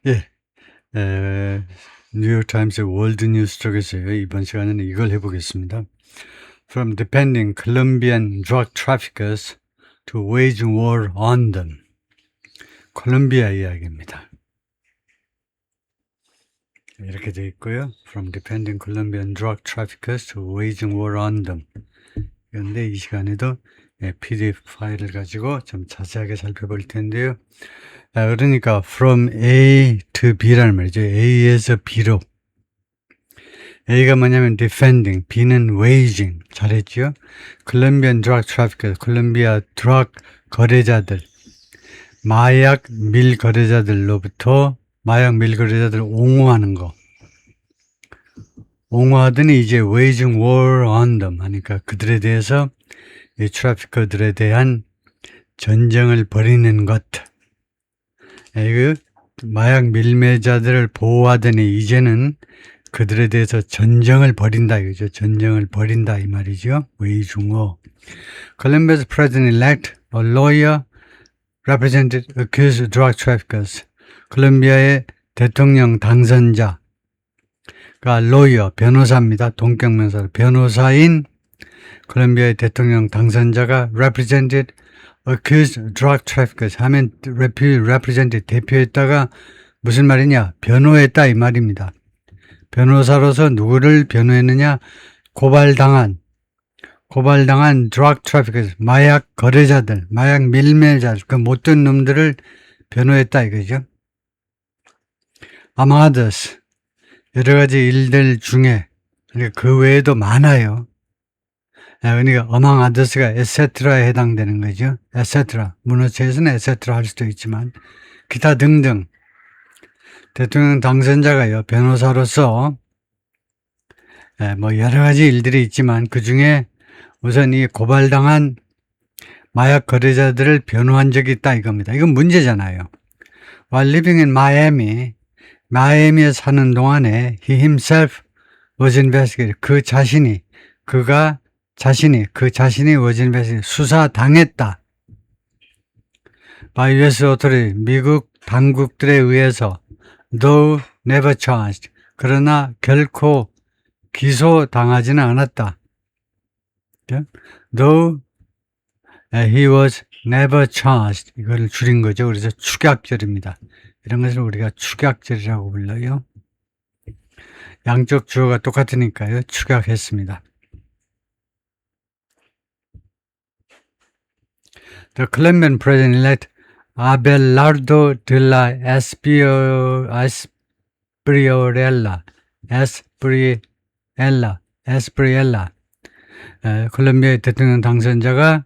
예, 뉴욕타임스 월드 뉴스 쪽에서요. 이번 시간에는 이걸 해보겠습니다. From defending Colombian drug traffickers to waging war on them. 콜롬비아 이야기입니다. 이렇게 되어 있고요. From defending Colombian drug traffickers to waging war on them. 그런데 이 시간에도 PDF 파일을 가지고 좀 자세하게 살펴볼 텐데요. 그러니까 from A to B라는 말이죠. A에서 B로. A가 뭐냐면 defending, B는 waging. 잘했죠? Colombian drug traffickers, 콜롬비아 드럭 거래자들, 마약 밀 거래자들로부터 마약 밀 거래자들을 옹호하는 거. 옹호하더니 이제 waging war on them 하니까 그들에 대해서 이 트래피커들에 대한 전쟁을 벌이는 것. 그 마약 밀매자들을 보호하더니 이제는 그들에 대해서 전쟁을 벌인다 이거죠. 전쟁을 벌인다 이 말이죠. waging war. Colombia's president-elect, a lawyer, represented accused drug traffickers. 콜롬비아의 대통령 당선자가 lawyer, 변호사입니다. 동격명사 변호사인 콜롬비아의 대통령 당선자가 represented accused drug traffickers 하면 represented 대표했다가 무슨 말이냐? 변호했다 이 말입니다. 변호사로서 누구를 변호했느냐? 고발당한 drug traffickers, 마약 거래자들, 마약 밀매자들, 그 못된 놈들을 변호했다 이거죠. Among others, 여러 가지 일들 중에 그러니까 그 외에도 많아요. 그러니까 among others가 etc라에 해당되는 거죠. etc. 문어체에서는 etc 할 수도 있지만 기타 등등 대통령 당선자가요. 변호사로서 뭐 여러 가지 일들이 있지만 그 중에 우선 이 고발당한 마약 거래자들을 변호한 적이 있다 이겁니다. 이건 문제잖아요. While living in Miami, 마이애미에 사는 동안에 he himself was investigated. 그 자신이 was investigated. 수사당했다. by US authority, 미국 당국들에 의해서 though never charged. 그러나 결코 기소당하지는 않았다. though he was never charged. 이걸 줄인 거죠. 그래서 축약절입니다. 이런 것을 우리가 축약절이라고 불러요. 양쪽 주어가 똑같으니까요. 축약했습니다. The Colombian president-elect Abelardo de la Espriella 콜롬비아의 대통령 당선자가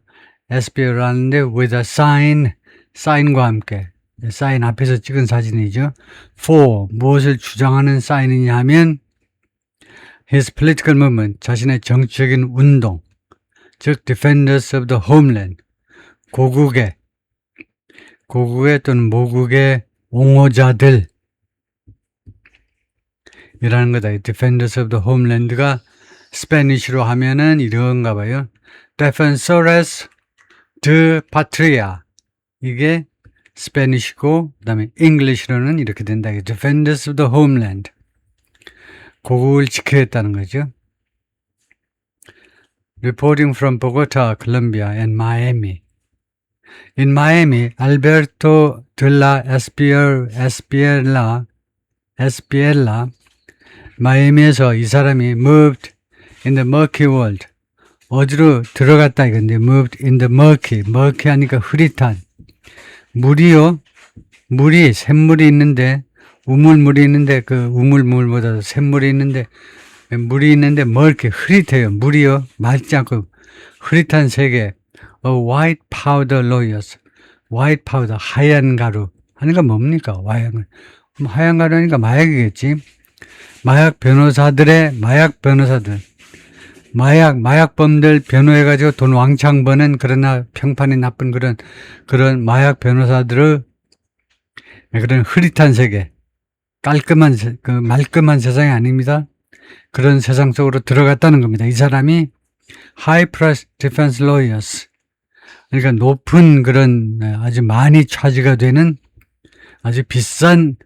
에스피라는데 with a sign과 함께 사인 앞에서 찍은 사진이죠. for 무엇을 주장하는 사인이냐 하면 his political movement 자신의 정치적인 운동 즉 defenders of the homeland 고국의 또는 모국의 옹호자들 이라는 거다. defenders of the homeland가 스페니쉬로 하면은 이런가 봐요. defensores de patria 이게 스페니쉬고 그다음에 잉글리시로는 이렇게 된다. defenders of the homeland 고국을 지켜야 했다는 거죠. Reporting from Bogota, Colombia and Miami. In Miami, Alberto de la Espriella 마이애미에서 이 사람이 moved in the murky world 어디로 들어갔다 이건데 moved in the murky 하니까 흐릿한 샘물이 있는데 우물물이 있는데 그 우물물보다 샘물이 있는데 물이 있는데 murky 흐릿해요. 물이요 맑지 않고 흐릿한 세계 A white powder lawyers white powder 하얀 가루 하니까 뭡니까 하얀 가루 하니까 마약이겠지. 마약 변호사들 마약범들 변호해가지고 돈 왕창 버는 그러나 평판이 나쁜 그런 마약 변호사들의 그런 흐릿한 세계 깔끔한 말끔한 세상이 아닙니다. 그런 세상 속으로 들어갔다는 겁니다. 이 사람이 high price defense lawyers 그러니까 높은 그런 아주 많이 차지가 되는 아주 비싼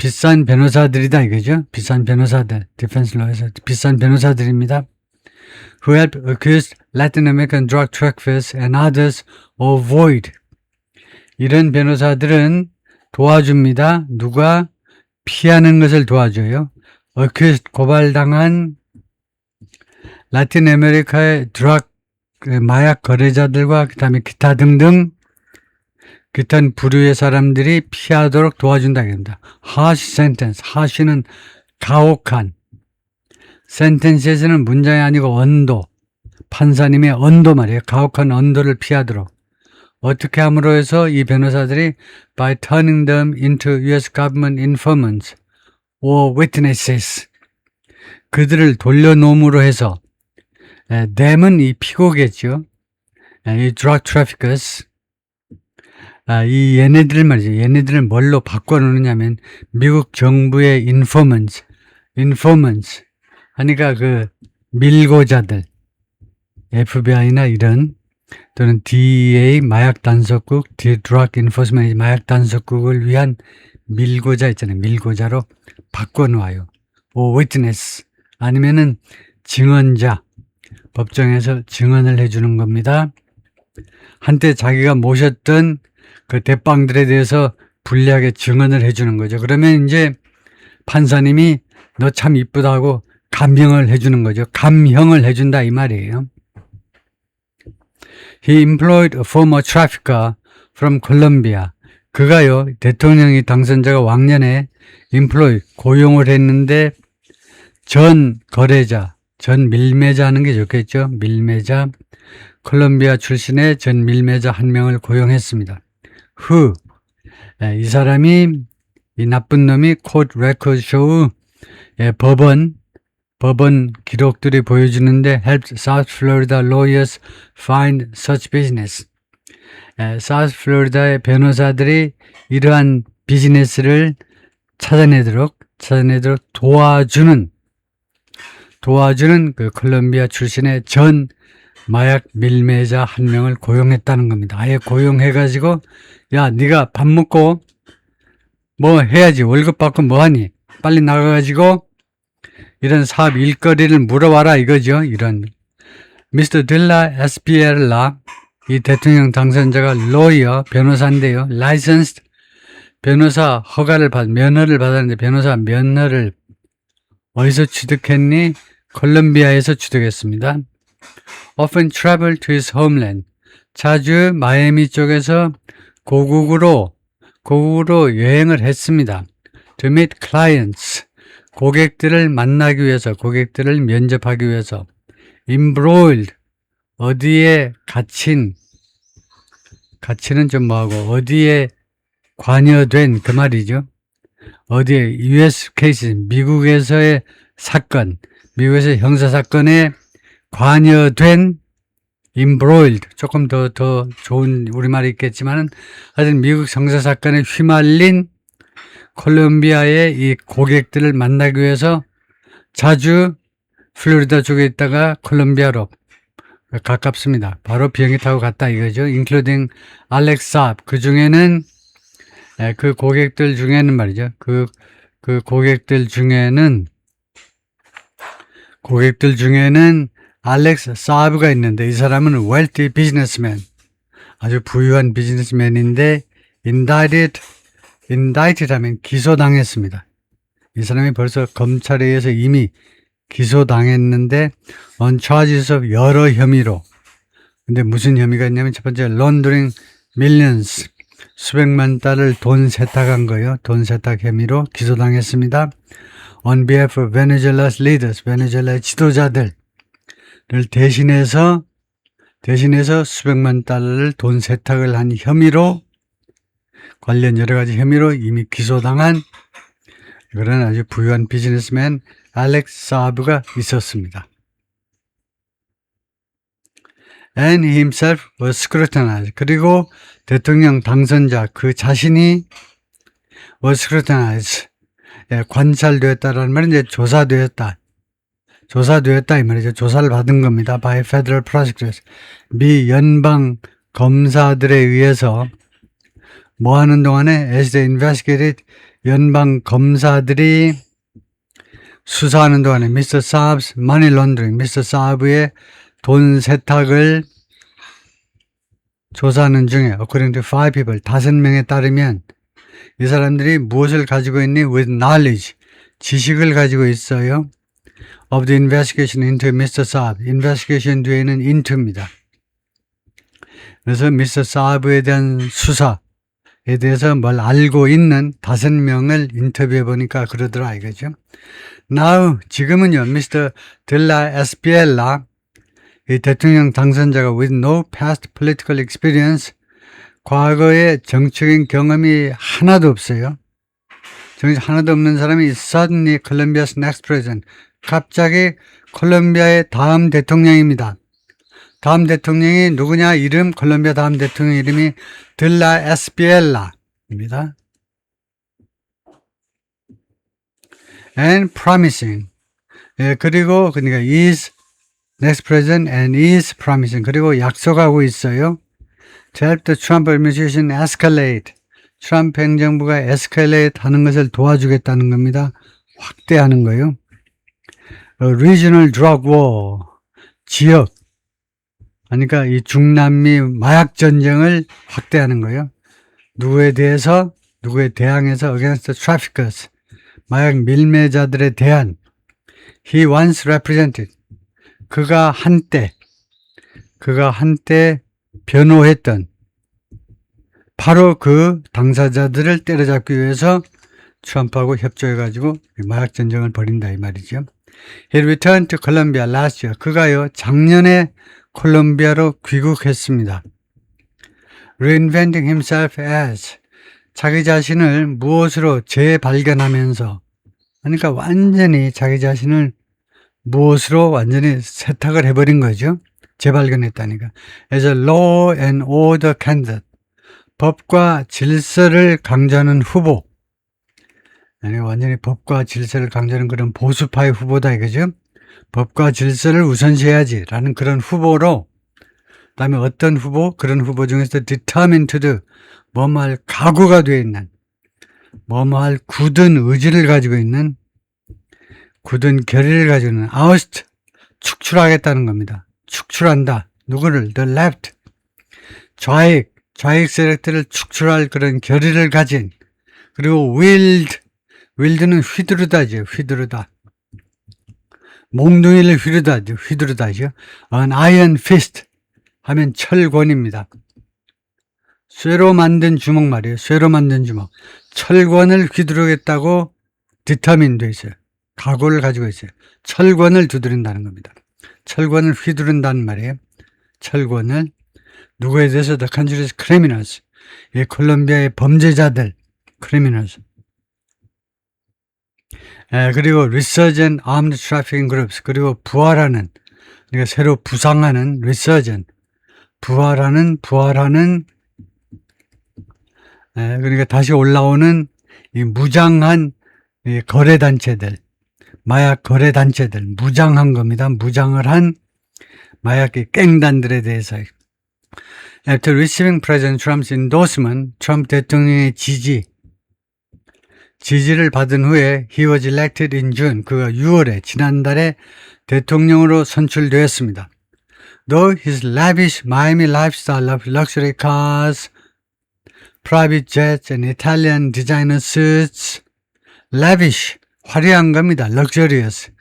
비싼 변호사들이다 이거죠. 비싼 변호사들, 디펜스 로에서 비싼 변호사들입니다. Who help accused Latin American drug traffickers and others avoid. 이런 변호사들은 도와줍니다. 누가 피하는 것을 도와줘요. accused 고발당한 라틴 아메리카의 드럭 마약 거래자들과 그다음에 기타 등등 기타 부류의 사람들이 피하도록 도와준다고 합니다. harsh sentence. harsh는 가혹한. sentence에서는 문장이 아니고 언도. 판사님의 언도 말이에요. 가혹한 언도를 피하도록. 어떻게 함으로 해서 이 변호사들이 by turning them into US government informants or witnesses. 그들을 돌려놓음으로 해서 them은 이 피고겠죠. 이 drug traffickers. 이 얘네들 말이죠. 얘네들을 뭘로 바꿔놓느냐면 미국 정부의 informants 하니까 그 밀고자들 FBI나 이런 또는 DEA 마약 단속국, Drug Enforcement 마약 단속국을 위한 밀고자 있잖아요. 밀고자로 바꿔놓아요. or witness 아니면은 증언자 법정에서 증언을 해주는 겁니다. 한때 자기가 모셨던 그 대빵들에 대해서 불리하게 증언을 해주는 거죠. 그러면 이제 판사님이 너 참 이쁘다고 감형을 해주는 거죠. 감형을 해준다 이 말이에요. He employed a former trafficker from Colombia. 그가요, 대통령이 당선자가 왕년에 고용을 했는데 전 거래자, 전 밀매자 하는 게 좋겠죠. 밀매자, 콜롬비아 출신의 전 밀매자 한 명을 고용했습니다. Who, 이 사람이 이 나쁜 놈이 court record show, 법원 기록들이 보여주는데 helped South Florida lawyers find such business. South Florida의 변호사들이 이러한 비즈니스를 찾아내도록 도와주는 그 콜롬비아 출신의 전 마약 밀매자 한 명을 고용했다는 겁니다. 아예 고용해가지고 야 네가 밥 먹고 뭐 해야지 월급 받고 뭐하니 빨리 나가가지고 이런 사업 일거리를 물어봐라 이거죠. 이런 Mr. Dilla Espriella 이 대통령 당선자가 lawyer 변호사인데요. licensed 변호사 허가를 면허를 받았는데 변호사 면허를 어디서 취득했니? 콜롬비아에서 취득했습니다. Often traveled to his homeland. 자주 마이애미 쪽에서 고국으로 여행을 했습니다. To meet clients. 고객들을 만나기 위해서, 고객들을 면접하기 위해서. Embroiled. 어디에 갇힌은 좀 뭐하고, 어디에 관여된 그 말이죠. 어디에 US 케이스, 미국에서의 사건, 미국에서 형사사건에 관여된 embroiled, 조금 더 좋은 우리말이 있겠지만은 하여튼 미국 형사사건에 휘말린 콜롬비아의 이 고객들을 만나기 위해서 자주 플로리다 쪽에 있다가 콜롬비아로 가깝습니다. 바로 비행기 타고 갔다 이거죠. including Alex Saab. 그 중에는 그 고객들 중에는 말이죠. 그 고객들 중에는 알렉스 사브가 있는데 이 사람은 wealthy businessman. 아주 부유한 비즈니스맨인데 indicted 하면 기소당했습니다. 이 사람이 벌써 검찰에 의해서 이미 기소당했는데 on charges of 여러 혐의로. 근데 무슨 혐의가 있냐면 첫 번째 laundering millions 수백만 달러를 돈 세탁한 거예요. 돈 세탁 혐의로 기소당했습니다. On behalf of Venezuela's leaders, 베네수엘라의 지도자들을 대신해서 수백만 달러를 돈 세탁을 한 혐의로 관련 여러 가지 혐의로 이미 기소당한 그런 아주 부유한 비즈니스맨 알렉스 사브가 있었습니다. And he himself was scrutinized. 그리고 대통령 당선자 그 자신이 was scrutinized. 관찰되었다라는 말은 이제 조사되었다 이 말이죠. 조사를 받은 겁니다. by federal prosecutors. 미 연방 검사들에 의해서 뭐 하는 동안에 as they investigated 연방 검사들이 수사하는 동안에 미스터 사브's money laundering, 미스터 사브의 돈 세탁을 조사하는 중에 according to 5 people, 5명에 따르면 이 사람들이 무엇을 가지고 있니? with knowledge, 지식을 가지고 있어요. of the investigation into Mr. Saab. investigation 뒤에는 into입니다. 그래서 미스터 사브에 대한 수사에 대해서 뭘 알고 있는 5명을 인터뷰해 보니까 그러더라 이거죠. Now, 지금은요, 미스터 들라 에스피엘라, 이 대통령 당선자가 with no past political experience, 과거의 정치적인 경험이 하나도 없어요. 하나도 없는 사람이 suddenly Colombia's next president, 갑자기 콜롬비아의 다음 대통령입니다. 다음 대통령이 누구냐? 이름, 콜롬비아 다음 대통령 이름이 들라 에스피엘라입니다. and promising. 예, 그리고 그러니까 is next president and is promising. 그리고 약속하고 있어요. To help the Trump administration escalate. 트럼프 행정부가 escalate 하는 것을 도와주겠다는 겁니다. 확대하는 거예요. Regional drug war. 지역. 그러니까 이 중남미 마약 전쟁을 확대하는 거예요. 누구에 대항해서 against the traffickers. 마약 밀매자들에 대한 he once represented. 그가 한때 변호했던 바로 그 당사자들을 때려잡기 위해서 트럼프하고 협조해가지고 마약 전쟁을 벌인다 이 말이죠. He returned to Colombia last year. 그가요 작년에 콜롬비아로 귀국했습니다. Reinventing himself as 자기 자신을 무엇으로 재발견하면서 그러니까 완전히 자기 자신을 무엇으로 완전히 세탁을 해버린 거죠. 재발견했다니까. As a law and order candidate. 법과 질서를 강조하는 후보. 아니, 완전히 법과 질서를 강조하는 그런 보수파의 후보다 이거죠. 법과 질서를 우선시해야지 라는 그런 후보로 그 다음에 어떤 후보? 그런 후보 중에서 determined to do. 뭐뭐할 각오가 되어 있는 뭐뭐할 굳은 의지를 가지고 있는 굳은 결의를 가지고 있는 oust, 축출하겠다는 겁니다. 축출한다. 누구를? The left. 좌익 세력들을 축출할 그런 결의를 가진 그리고 willed는 휘두르다죠. 휘두르다. 몽둥이를 휘두르다죠. An iron fist 하면 철권입니다. 쇠로 만든 주먹 말이에요. 쇠로 만든 주먹. 철권을 휘두르겠다고 determined 돼 있어요. 각오를 가지고 있어요. 철권을 두드린다는 겁니다. 철권을 휘두른다는 말이에요. 철권을 누구에 대해서 the country's criminals. 이 콜롬비아의 범죄자들 criminals. 그리고 resurgent armed trafficking groups. 그리고 부활하는 그러니까 새로 부상하는 resurgent. 부활하는 그러니까 다시 올라오는 이 무장한 이 거래단체들, 마약 거래단체들, 무장한 겁니다. 무장을 한 마약의 갱단들에 대해서. After receiving President Trump's endorsement, 트럼프 대통령의 지지를 받은 후에 he was elected in June. 그가 6월에 지난달에 대통령으로 선출되었습니다. Though his lavish Miami lifestyle of luxury cars, private jets and Italian designer suits, lavish, 화려한 겁니다. luxurious.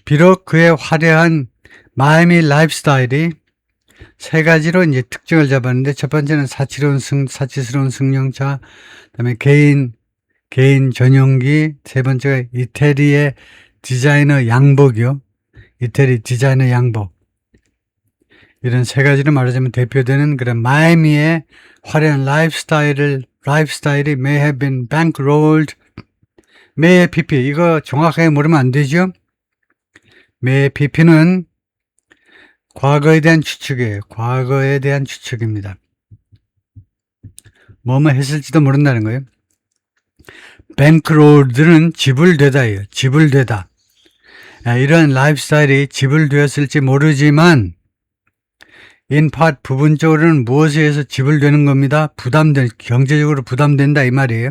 비록 그의 화려한 마이애미 라이프스타일이 세 가지로 이제 특징을 잡았는데 첫 번째는 사치스러운 승용차, 그다음에 개인 전용기, 세 번째가 이태리의 디자이너 양복이요. 이태리 디자이너 양복. 이런 세 가지로 말하자면 대표되는 그런 마이애미의 화려한 라이프스타일이 may have been bankrolled. may pp 이거 정확하게 모르면 안 되죠. may pp는 과거에 대한 추측이에요. 과거에 대한 추측입니다. 뭐뭐 했을지도 모른다는 거예요. bankrolled는 지불되다예요. 지불되다. 이런 라이프스타일이 지불되었을지 모르지만 in part 부분적으로는 무엇에 의해서 지불되는 겁니다. 경제적으로 부담된다 이 말이에요.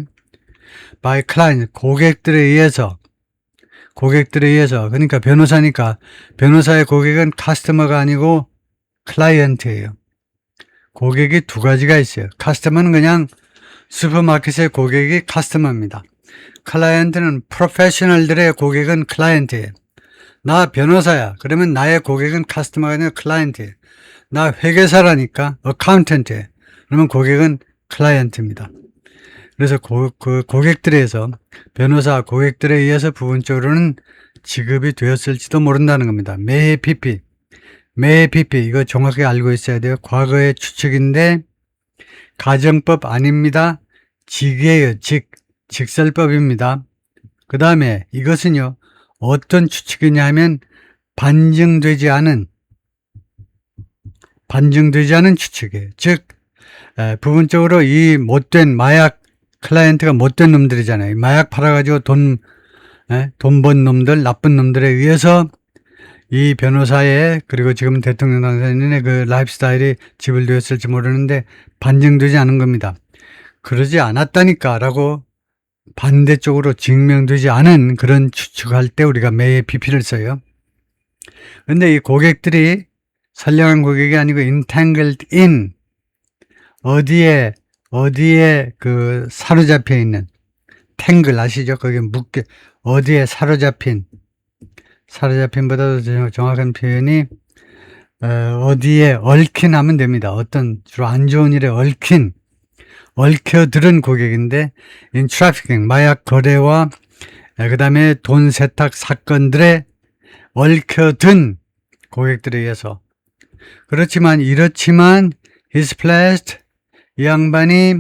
by client, 고객들에 의해서. 그러니까 변호사니까 변호사의 고객은 카스터머가 아니고 클라이언트예요. 고객이 두 가지가 있어요. 카스터머는 그냥 슈퍼마켓의 고객이 카스터머입니다. 클라이언트는 프로페셔널들의 고객은 클라이언트예요. 나 변호사야. 그러면 나의 고객은 카스터머가 아니라 클라이언트예요. 나 회계사라니까 어카운턴트예요. 그러면 고객은 클라이언트입니다. 그래서 그 고객들에서 변호사 고객들에 의해서 부분적으로는 지급이 되었을지도 모른다는 겁니다. 매해 PP 이거 정확히 알고 있어야 돼요. 과거의 추측인데 가정법 아닙니다. 직이에요. 직설법입니다. 그 다음에 이것은요 어떤 추측이냐 하면 반증되지 않은 추측이에요. 즉 부분적으로 이 못된 마약 클라이언트가 못된 놈들이잖아요. 마약 팔아가지고 돈 번 놈들, 나쁜 놈들에 의해서 이 변호사의 그리고 지금 대통령 당선인의 그 라이프스타일이 지불되었을지 모르는데 반증되지 않은 겁니다. 그러지 않았다니까 라고 반대쪽으로 증명되지 않은 그런 추측할 때 우리가 매의 PP를 써요. 근데 이 고객들이 선량한 고객이 아니고 entangled in 어디에 그 사로잡혀 있는 탱글 아시죠? 거기 어디에 사로잡힌보다도 정확한 표현이 어디에 얽힌 하면 됩니다. 어떤 주로 안 좋은 일에 얽혀들은 고객인데 in trafficking 마약 거래와 그 다음에 돈 세탁 사건들에 얽혀든 고객들에 의해서 이렇지만 he's pledged 이 양반이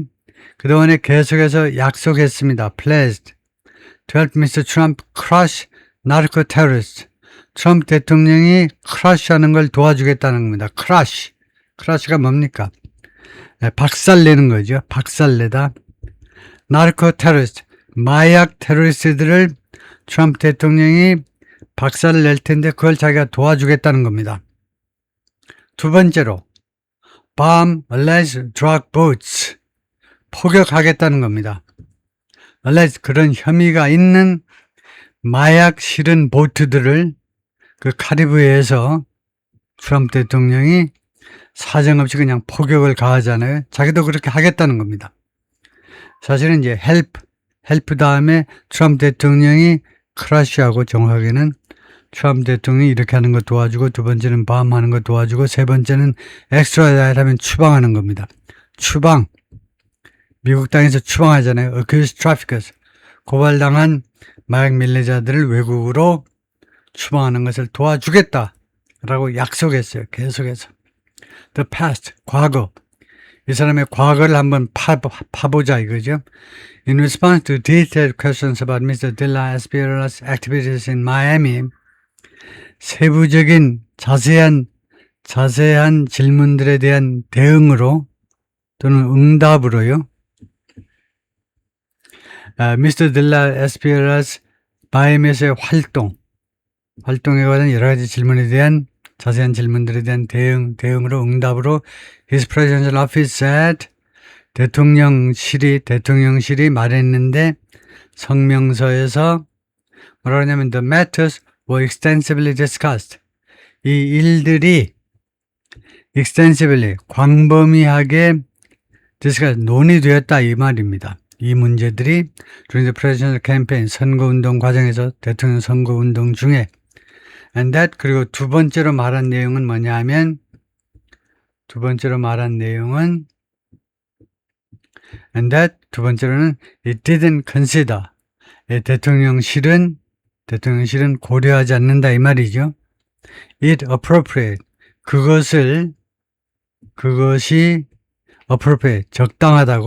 그동안에 계속해서 약속했습니다. pledged to help Mr. Trump crush narco terrorists. 트럼프 대통령이 크러쉬하는 걸 도와주겠다는 겁니다. 크러쉬가 뭡니까? 박살내는 거죠. 박살내다. 나르코 테러리스트, 마약 테러리스트들을 트럼프 대통령이 박살을 낼 텐데 그걸 자기가 도와주겠다는 겁니다. 두 번째로 bomb alleged drug boats, 포격하겠다는 겁니다. alleged 그런 혐의가 있는 마약 실은 보트들을 그 카리브해에서 트럼프 대통령이 사정없이 그냥 포격을 가하잖아요. 자기도 그렇게 하겠다는 겁니다. 사실은 이제 help 다음에 트럼프 대통령이 크러쉬하고 정확하게는 트럼프 대통령이 이렇게 하는 거 도와주고 두 번째는 밤하는 거 도와주고 세 번째는 extradite 하면 추방하는 겁니다. 추방. 미국 땅에서 추방하잖아요. accused traffickers. 고발당한 마약 밀레자들을 외국으로 추방하는 것을 도와주겠다라고 약속했어요. 계속해서. The past, 과거. 이 사람의 과거를 한번 파보자 이거죠. In response to detailed questions about Mr. Dilla Espierala's activities in Miami, 세부적인 자세한 질문들에 대한 대응으로 또는 응답으로요. Mr. Dilla Espierala's 마이애미에서의 활동에 관한 여러 가지 질문에 대한 자세한 질문들에 대한 대응으로 응답으로 His Presidential Office said 대통령실이 말했는데 성명서에서 뭐라 하냐면 The matters were extensively discussed. 이 일들이 extensively 광범위하게 discussed 논의되었다 이 말입니다. 이 문제들이 during the presidential campaign 선거운동 과정에서 대통령 선거운동 중에 and that 그리고 두 번째로 말한 내용은 뭐냐 하면 and that 두 번째로는 it didn't consider 대통령실은 고려하지 않는다 이 말이죠. it appropriate 그것이 appropriate 적당하다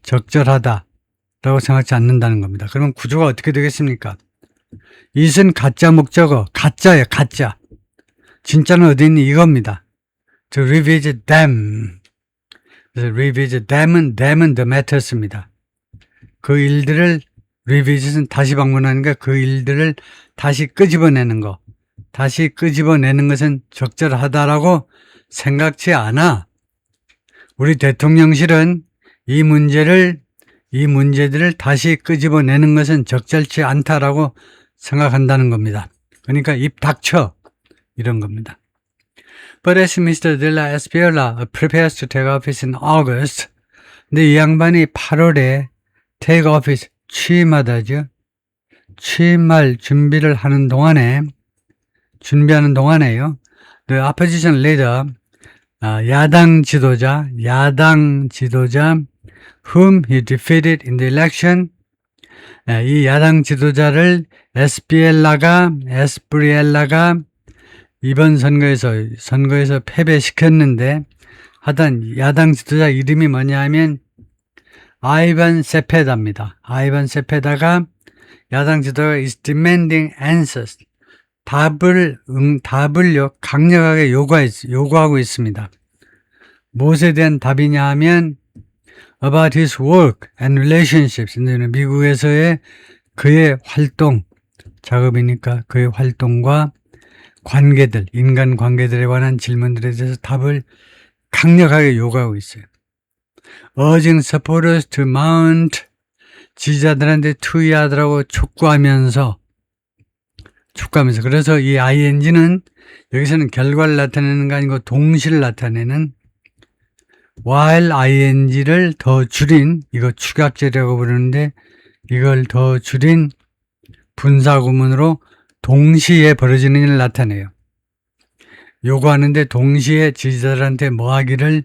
적절하다라고 생각하지 않는다는 겁니다. 그러면 구조가 어떻게 되겠습니까? it은 가짜 목적어 가짜예요. 가짜. 진짜는 어디 있니? 이겁니다. To revisit them. 그래서 revisit them은 the matters입니다. 그 일들을 revisit은 다시 방문하는 그 일들을 다시 끄집어내는 거. 다시 끄집어내는 것은 적절하다라고 생각지 않아. 우리 대통령실은 이 문제들을 다시 끄집어내는 것은 적절치 않다라고 생각한다는 겁니다. 그러니까 입 닥쳐 이런 겁니다. But as Mr. de la Espriella prepares to take office in August, 근데 이 양반이 8월에 take office 취임하다죠. 취임할 준비를 하는 동안에 준비하는 동안에요. The opposition leader, 야당 지도자 whom he defeated in the election, 이 야당 지도자를 에스프리엘라가 이번 선거에서 패배시켰는데 하여튼 야당 지도자 이름이 뭐냐 하면 아이반 세페다입니다. 아이반 세페다가 야당 지도자가 is demanding answers. 답을요, 강력하게 요구하고 있습니다. 무엇에 대한 답이냐 하면 about his work and relationships. 미국에서의 그의 활동, 작업이니까 그의 활동과 관계들, 인간 관계들에 관한 질문들에 대해서 답을 강력하게 요구하고 있어요. urging supporters to mount, 지지자들한테 투의하더라고 촉구하면서 그래서 이 ing는 여기서는 결과를 나타내는 거 아니고 동시를 나타내는 while ing를 더 줄인, 이거 축약제라고 부르는데 이걸 더 줄인 분사구문으로 동시에 벌어지는 일을 나타내요. 요구하는데 동시에 지지자들한테 뭐 하기를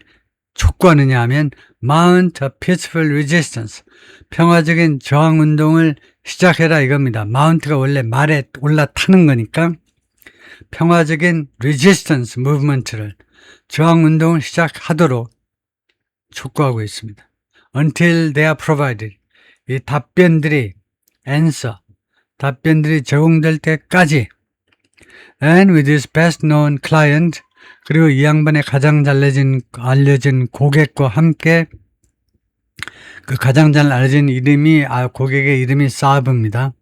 촉구하느냐 하면 mount a peaceful resistance, 평화적인 저항운동을 시작해라 이겁니다. mount가 원래 말에 올라타는 거니까 평화적인 resistance movement를, 저항운동을 시작하도록 촉구하고 있습니다. until they are provided, 이 답변들이 제공될 때까지 and with his best known client, 그리고 이 양반의 가장 알려진 고객과 함께, 그 가장 잘 알려진 고객의 이름이 사브입니다.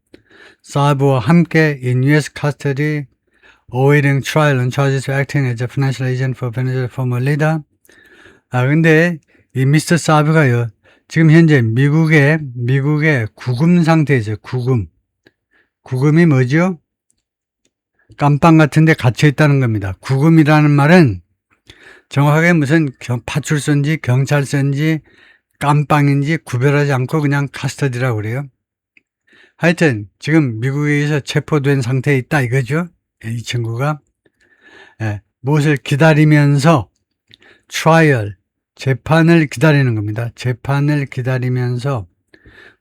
사브와 함께 in U.S. custody awaiting trial on charges of acting as a financial agent for Venezuela former leader. 근데 이 미스터 사브가요, 지금 현재 미국의 구금 상태죠. 구금이 뭐죠? 깜빵 같은 데 갇혀 있다는 겁니다. 구금이라는 말은 정확하게 무슨 파출소인지 경찰서인지 깜빵인지 구별하지 않고 그냥 카스터디라고 그래요. 하여튼 지금 미국에서 체포된 상태에 있다 이거죠. 이 친구가 무엇을 기다리면서 트라이얼, 재판을 기다리는 겁니다. 재판을 기다리면서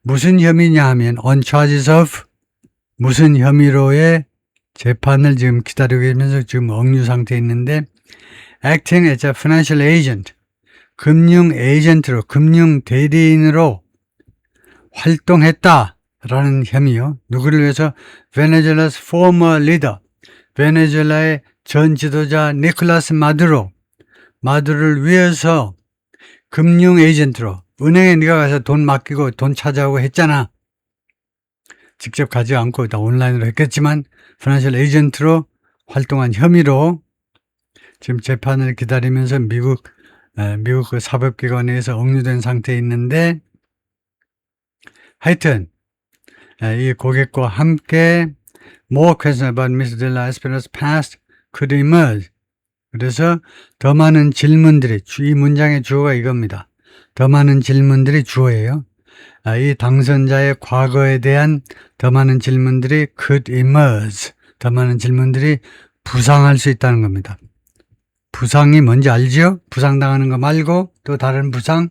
무슨 혐의냐 하면 on charges of, 무슨 혐의로의 재판을 지금 기다리고 계면서 지금 억류 상태에 있는데 acting as a financial agent, 금융 에이전트로, 금융 대리인으로 활동했다라는 혐의요. 누구를 위해서? Venezuela's former leader, 베네수엘라의 전 지도자 니콜라스 마두로를 위해서 금융 에이전트로, 은행에 네가 가서 돈 맡기고 돈 찾아오고 했잖아. 직접 가지 않고 다 온라인으로 했겠지만 파이낸셜 에이전트로 활동한 혐의로 지금 재판을 기다리면서 미국 그 사법기관에서 억류된 상태에 있는데, 하여튼 이 고객과 함께 more questions about Mr. de la Espriella's past could emerge. 그래서 더 많은 질문들이, 이 문장의 주어가 이겁니다. 더 많은 질문들이 주어예요. 이 당선자의 과거에 대한 더 많은 질문들이 could emerge, 더 많은 질문들이 부상할 수 있다는 겁니다. 부상이 뭔지 알죠? 부상당하는 거 말고 또 다른 부상?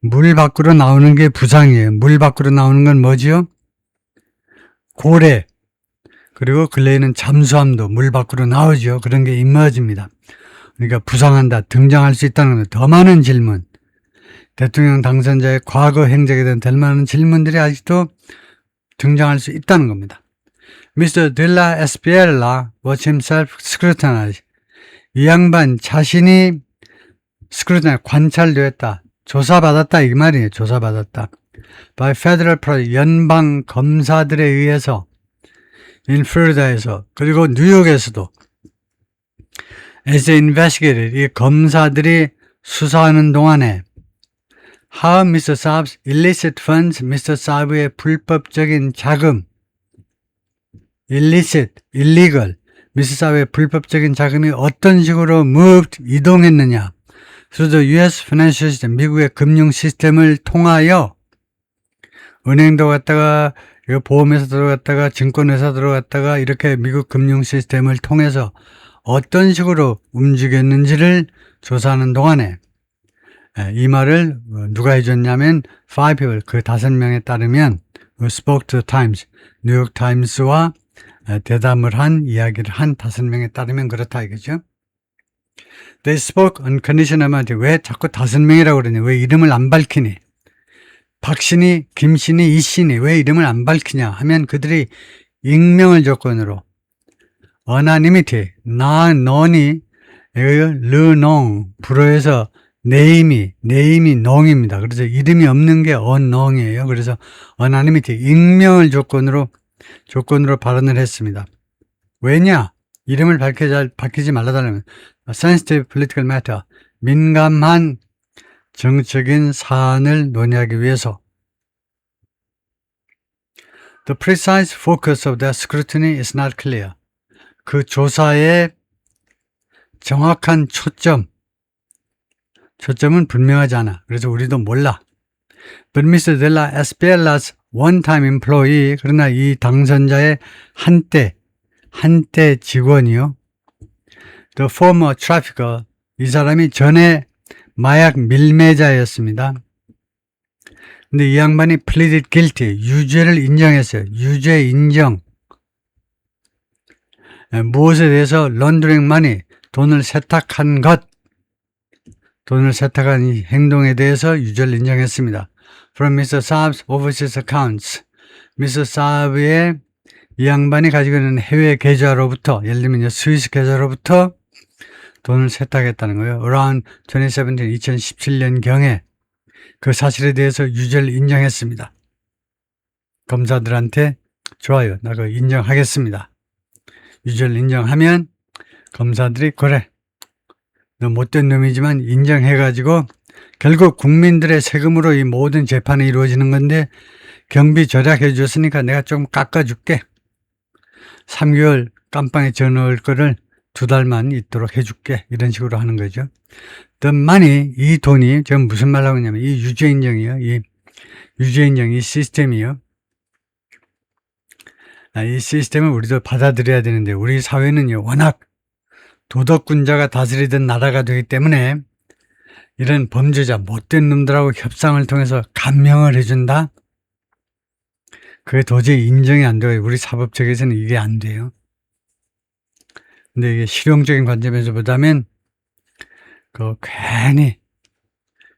물 밖으로 나오는 게 부상이에요. 물 밖으로 나오는 건 뭐지요? 고래, 그리고 근래에는 잠수함도 물 밖으로 나오죠. 그런 게 emerge입니다. 그러니까 부상한다, 등장할 수 있다는 겁니다. 더 많은 질문, 대통령 당선자의 과거 행적에 대한 더 많은 질문들이 아직도 등장할 수 있다는 겁니다. Mr. de la Espriella was himself scrutinized. 이 양반 자신이 scrutinized, 관찰되었다, 조사받았다 이 말이에요. 조사받았다. By federal prosecutors, 연방 검사들에 의해서, in Florida에서, 그리고 뉴욕에서도 as they investigated, 이 검사들이 수사하는 동안에 How Mr. Saab's illicit funds, Mr. Saab의 불법적인 자금, illicit, illegal, Mr. Saab의 불법적인 자금이 어떤 식으로 moved, 이동했느냐. through the US financial system, 미국의 금융 시스템을 통하여 은행도 갔다가 보험회사 들어갔다가 증권회사 들어갔다가 이렇게 미국 금융 시스템을 통해서 어떤 식으로 움직였는지를 조사하는 동안에 이 말을 누가 해줬냐면 five people, 그 5명에 따르면 spoke to the Times, 뉴욕 타임스와 대담을 한 이야기를 한 5명에 따르면 그렇다 이거죠. They spoke on condition 하면 왜 자꾸 5명이라고 그러냐, 왜 이름을 안 밝히니, 박신이, 김신이, 이신이 왜 이름을 안 밝히냐 하면 그들이 익명을 조건으로 anonymity, 너니 르농, 불어에서 네임이 농입니다. 그래서 이름이 없는 게 unknown이에요. 그래서 anonymity, 익명을 조건으로 발언을 했습니다. 왜냐? 이름을 밝히지 말라달라면 sensitive political matter, 민감한 정적인 사안을 논의하기 위해서. The precise focus of their scrutiny is not clear. 그 조사의 정확한 초점은 분명하지 않아. 그래서 우리도 몰라. But Mr. de la Espriellas one-time employee, 그러나 이 당선자의 한때 직원이요. The former trafficker, 이 사람이 전에 마약 밀매자였습니다. 근데 이 양반이 pleaded guilty, 유죄를 인정했어요. 유죄 인정. 무엇에 대해서 laundering money, 돈을 세탁한 이 행동에 대해서 유죄를 인정했습니다. From Mr. Saab's overseas accounts, Mr. Saab의 이 양반이 가지고 있는 해외 계좌로부터, 예를 들면 스위스 계좌로부터 돈을 세탁했다는 거예요. Around 2017년경에 그 사실에 대해서 유죄를 인정했습니다. 검사들한테 좋아요, 나 그거 인정하겠습니다. 유죄를 인정하면 검사들이 그래, 너 못된 놈이지만 인정해가지고 결국 국민들의 세금으로 이 모든 재판이 이루어지는 건데 경비 절약해 줬으니까 내가 좀 깎아줄게. 3개월 깜빵에 져넣을 거를 2달만 있도록 해줄게. 이런 식으로 하는 거죠. The money, 이 돈이 지금 무슨 말 하고 있냐면 이 유죄 인정이요. 이 유죄 인정, 이 시스템이요. 이 시스템을 우리도 받아들여야 되는데 우리 사회는요, 워낙 도덕군자가 다스리던 나라가 되기 때문에 이런 범죄자, 못된 놈들하고 협상을 통해서 감형을 해준다? 그게 도저히 인정이 안 돼요. 우리 사법체계에서는 이게 안 돼요. 근데 이게 실용적인 관점에서 보자면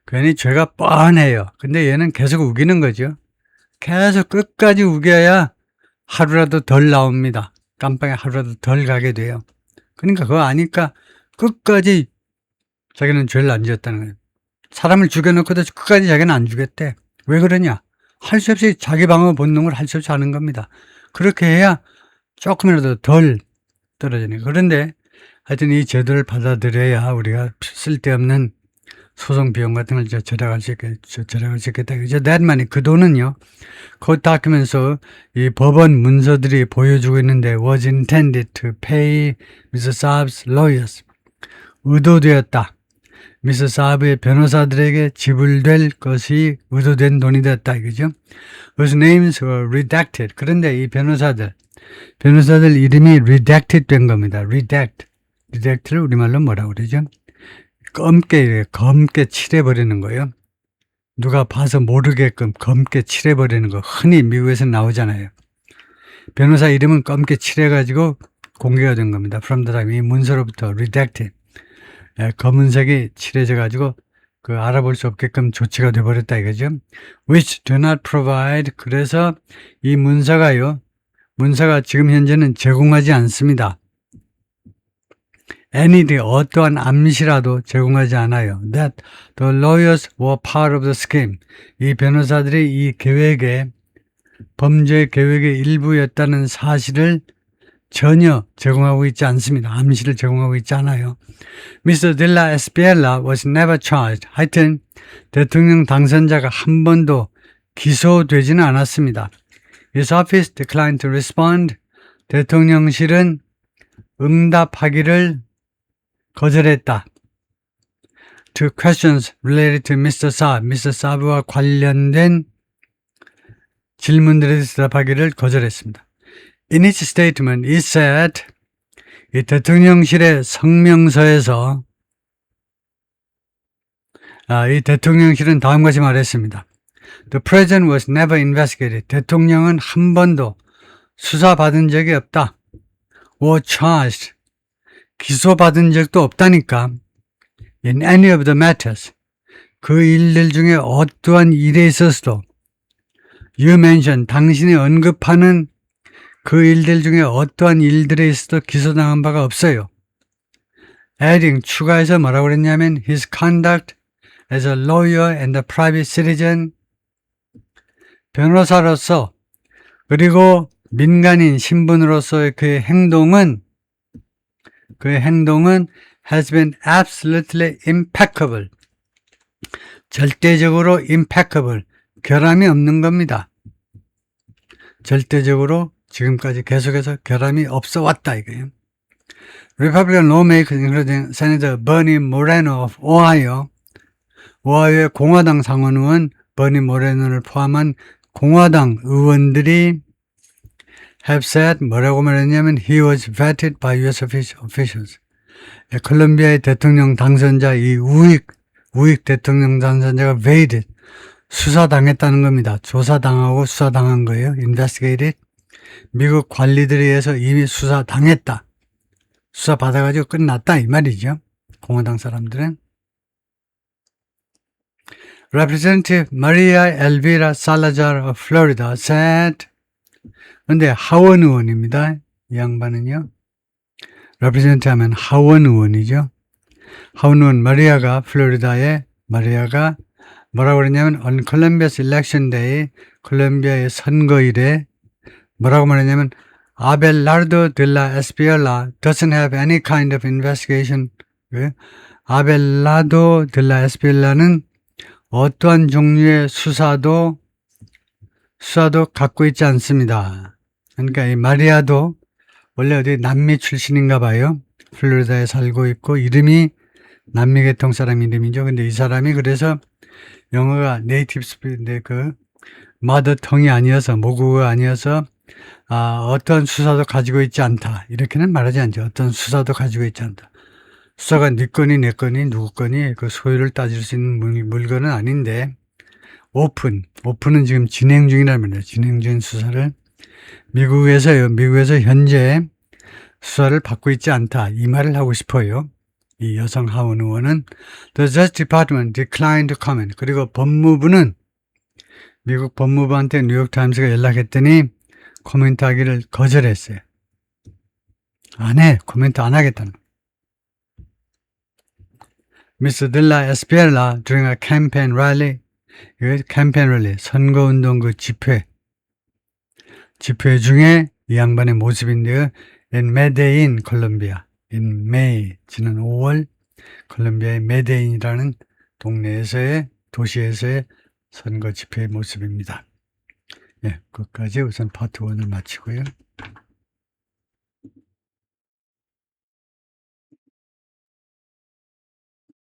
괜히 죄가 뻔해요. 근데 얘는 계속 우기는 거죠. 계속 끝까지 우겨야 하루라도 덜 나옵니다. 깜빵에 하루라도 덜 가게 돼요. 그러니까 그거 아니까 끝까지 자기는 죄를 안 지었다는 거예요. 사람을 죽여놓고도 끝까지 자기는 안 죽였대. 왜 그러냐? 할 수 없이 자기 방어 본능을 할 수 없이 하는 겁니다. 그렇게 해야 조금이라도 덜 떨어지네. 그런데 하여튼 이 제도를 받아들여야 우리가 쓸데없는 소송 비용 같은 걸 절약할 수 있겠다. 그죠? that money, 그 돈은요, 그 다큐멘서 이 법원 문서들이 보여주고 있는데 was intended to pay Mr. Saab's lawyers. 의도되었다. Mr. Saab의 변호사들에게 지불될 것이 의도된 돈이 됐다. 이거죠? Whose names were redacted. 그런데 이 변호사들 이름이 redacted 된 겁니다. redact를 우리말로 뭐라고 그러죠? 검게 칠해버리는 거예요. 누가 봐서 모르게끔 검게 칠해버리는 거 흔히 미국에서 나오잖아요. 변호사 이름은 검게 칠해가지고 공개가 된 겁니다. From the time, 이 문서로부터 redacted, 검은색이 칠해져가지고 그 알아볼 수 없게끔 조치가 돼버렸다 이거죠. Which do not provide, 그래서 이 문서가 지금 현재는 제공하지 않습니다. anything, 어떠한 암시라도 제공하지 않아요. That the lawyers were part of the scheme. 이 변호사들이 이 범죄 계획의 일부였다는 사실을 전혀 제공하고 있지 않습니다. 암시를 제공하고 있지 않아요. Mr. de la Espriella was never charged. 하여튼 대통령 당선자가 한 번도 기소되지는 않았습니다. His office declined to respond. 대통령실은 응답하기를 거절했다. To questions related to Mr. Saab, Mr. Saab와 관련된 질문들에 대답하기를 거절했습니다. In its statement, it said, 이 대통령실의 성명서에서 이 대통령실은 다음과 같이 말했습니다. The president was never investigated. 대통령은 한 번도 수사받은 적이 없다. Or charged. 기소받은 적도 없다니까. In any of the matters. 그 일들 중에 어떠한 일에 있어서도 You mentioned. 당신이 언급하는 그 일들 중에 어떠한 일들에 있어도 기소당한 바가 없어요. Adding. 추가해서 뭐라고 그랬냐면 His conduct as a lawyer and a private citizen. 변호사로서 그리고 민간인 신분으로서의 그의 행동은 has been absolutely impeccable. 절대적으로 impeccable. 결함이 없는 겁니다. 절대적으로 지금까지 계속해서 결함이 없어 왔다 이거예요. Republican lawmakers including Senator Bernie Moreno of Ohio, 오하이오의 공화당 상원의원 버니 모레노를 포함한 공화당 의원들이 have said 뭐라고 말했냐면 he was vetted by US officials. 콜롬비아의 대통령 당선자 이 우익 대통령 당선자가 vetted 수사당했다는 겁니다. 조사당하고 수사당한 거예요. investigated. 미국 관리들에 의해서 이미 수사당했다. 수사받아가지고 끝났다 이 말이죠. 공화당 사람들은. Representative Maria Elvira Salazar of Florida said 근데 하원 의원입니다. 이 양반은요. Representative 하면 하원 의원이죠. 하원 의원 마리아가 플로리다의 마리아가 뭐라고 그랬냐면 on Columbia's election day 콜롬비아의 선거일에 뭐라고 말했냐면 Abelardo de la Espriella doesn't have any kind of investigation. 아벨라도 de la Espriella는 어떠한 종류의 수사도 갖고 있지 않습니다. 그러니까 이 마리아도 원래 어디 남미 출신인가 봐요. 플로리다에 살고 있고 이름이 남미 계통 사람 이름이죠. 근데 이 사람이 그래서 영어가 네이티브 스피인데 그 마더 텅이 아니어서 모국어가 아니어서 어떤 수사도 가지고 있지 않다. 이렇게는 말하지 않죠. 어떤 수사도 가지고 있지 않다. 수사가 네 건이 내 건이 누구 건이 그 소유를 따질 수 있는 물건은 아닌데 오픈은 지금 진행 중이라는 말이에요. 진행 중인 수사를 미국에서 현재 수사를 받고 있지 않다. 이 말을 하고 싶어요. 이 여성 하원 의원은 The Justice Department declined to comment. 그리고 법무부는 미국 법무부한테 뉴욕타임스가 연락했더니 코멘트하기를 거절했어요. 코멘트 안 하겠다는 거예요. Mr. de la Espriella during a campaign rally, 캠페인 랠리, 선거운동 그 집회 중에 이 양반의 모습인데요. In Medellin, 콜롬비아. In May, 지난 5월 콜롬비아의 메데인이라는 도시에서의 선거 집회의 모습입니다. 예, 끝까지 우선 파트 1을 마치고요.